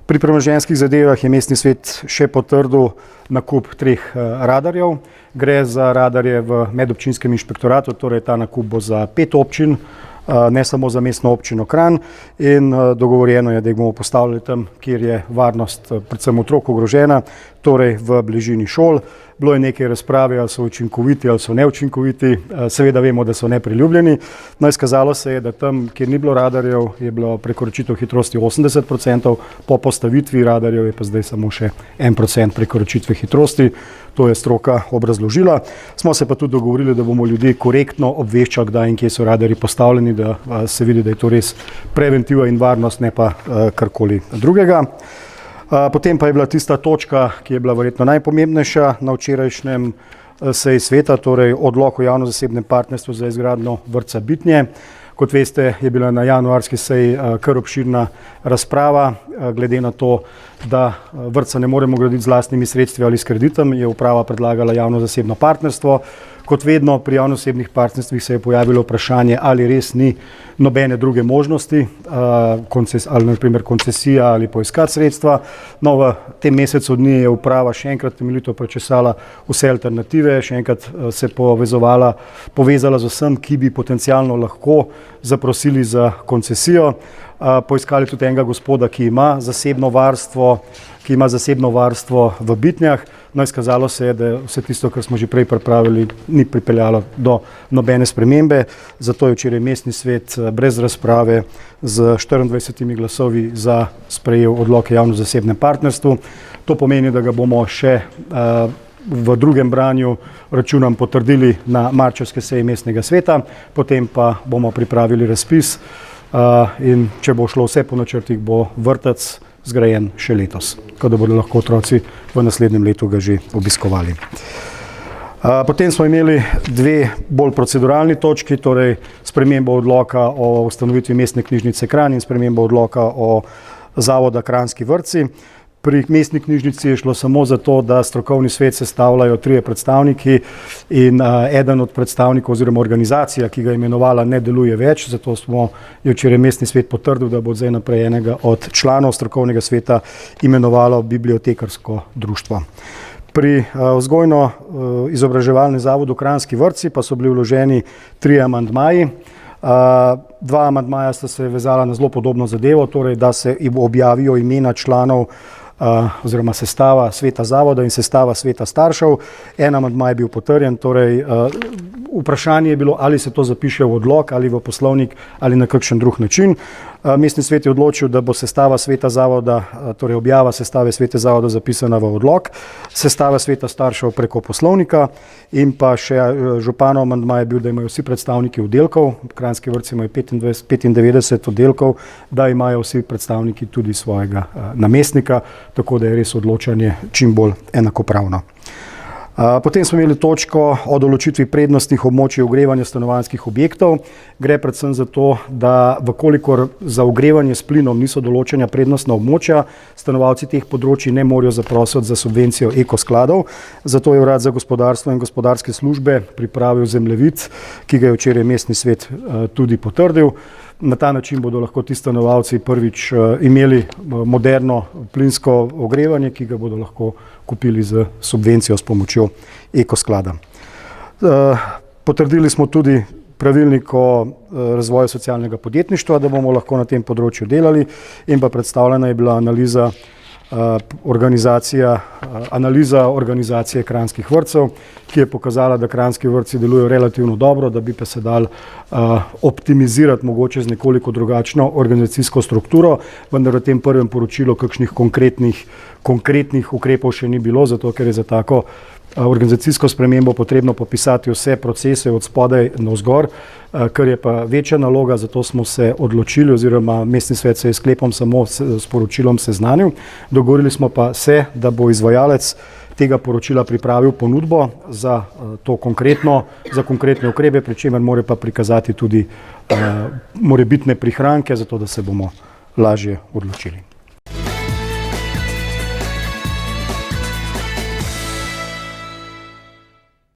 Pri premoženjskih zadevah je mestni svet še potrdil nakup 3 radarjev. Gre za radarje v medobčinskem inšpektoratu, torej ta nakup bo za 5 občin, ne samo za mestno občino Kranj, in dogovorjeno je, da jih bomo postavili tam, kjer je varnost predvsem otrok ogrožena, torej v bližini šol. Bilo je nekaj razprave, ali so učinkoviti ali so neučinkoviti, seveda vemo, da so nepriljubljeni. No, izkazalo se je, da tam, kjer ni bilo radarjev, je bilo prekoračitev hitrosti 80%, po postavitvi radarjev je pa zdaj samo še 1% prekoračitve hitrosti. To je stroka obrazložila. Smo se pa tudi dogovorili, da bomo ljudi korektno obveščali, kdaj in kje so radarji postavljeni, da se vidi, da je to res preventiva in varnost, ne pa karkoli drugega. Potem pa je bila tista točka, ki je bila verjetno najpomembnejša na včerajšnjem seji sveta, torej odlok o javno-zasebnem partnerstvu za izgradnjo vrtca Bitnje. Kot veste, je bila na januarski seji kar obširna razprava. Glede na to, da vrtca ne moremo graditi z lastnimi sredstvi ali s kreditom, je uprava predlagala javno-zasebno partnerstvo. Kot vedno pri javno-zasebnih partnerstvih se je pojavilo vprašanje, ali res ni nobene druge možnosti, ali na primer koncesija ali poiskati sredstva. No, v tem mesecu dni je uprava še enkrat temeljito prečesala vse alternative, še enkrat se povezala z vsem, ki bi potencialno lahko zaprosili za koncesijo. Poiskali tudi enega gospoda, ki ima zasebno varstvo v Bitnjah. No, izkazalo se je, da vse tisto, kar smo že prej pripravili, ni pripeljalo do nobene spremembe. Zato je včeraj mestni svet brez razprave z 24 glasovi za sprejel odlok o javno-zasebnem partnerstvu. To pomeni, da ga bomo še v drugem branju, računam, potrdili na marčevski seji mestnega sveta, potem pa bomo pripravili razpis in če bo šlo vse po načrtih, bo vrtec zgrajen še letos, tako da bodo lahko otroci v naslednjem letu ga že obiskovali. Potem smo imeli 2 bolj proceduralni točki, torej spremembo odloka o ustanovitvi mestne knjižnice Kranj in spremembo odloka o zavoda Kranjski vrtci. Pri mestni knjižnici je šlo samo za to, da strokovni svet sestavljajo 3 predstavniki in eden od predstavnikov oziroma organizacija, ki ga je imenovala, ne deluje več, zato je včeraj mestni svet potrdil, da bo zdaj naprej enega od članov strokovnega sveta imenovalo bibliotekarsko društvo. Pri vzgojno-izobraževalnem zavodu Kranjski vrtci pa so bili vloženi 3 amandmaji. 2 amandmaja sta se vezala na zelo podobno zadevo, torej da se objavijo imena članov oziroma sestava sveta zavoda in sestava sveta staršev. En amandma je bil potrjen, torej vprašanje je bilo, ali se to zapiše v odlok ali v poslovnik ali na kakšen drug način. Mestni svet je odločil, da bo sestava sveta zavoda, torej objava sestave sveta zavoda zapisana v odlok, sestava sveta staršev preko poslovnika in pa še županov amandma je bil, da imajo vsi predstavniki oddelkov, Kranjski vrtci imajo 95 oddelkov, da imajo vsi predstavniki tudi svojega namestnika, tako da je res odločanje čim bolj enakopravno. Potem smo imeli točko o določitvi prednostnih območij ogrevanja stanovanjskih objektov. Gre predvsem za to, da vkolikor za ogrevanje s plinom niso določena prednostna območja, stanovalci teh področij ne morejo zaprositi za subvencijo ekoskladov. Zato je Urad za gospodarstvo in gospodarske službe pripravil zemljevid, ki ga je včeraj mestni svet tudi potrdil. Na ta način bodo lahko ti stanovalci prvič imeli moderno plinsko ogrevanje, ki ga bodo lahko kupili z subvencijo s pomočjo ekosklada. Potrdili smo tudi pravilnik o razvoju socialnega podjetništva, da bomo lahko na tem področju delali, in pa predstavljena je bila analiza organizacije kranjskih vrtcev, ki je pokazala, da kranjski vrtci delujejo relativno dobro, da bi pa se dal optimizirati mogoče z nekoliko drugačno organizacijsko strukturo, vendar v tem prvem poročilu kakšnih konkretnih ukrepov še ni bilo, zato ker je za tako organizacijsko spremembo potrebno popisati vse procese od spodaj navzgor, kar je pa večja naloga, zato smo se odločili oziroma mestni svet se je sklepom samo s poročilom seznanil. Dogovorili smo pa se, da bo izvajalec tega poročila pripravil ponudbo za konkretne ukrepe, pri čemer mora pa prikazati tudi morebitne prihranke, zato da se bomo lažje odločili.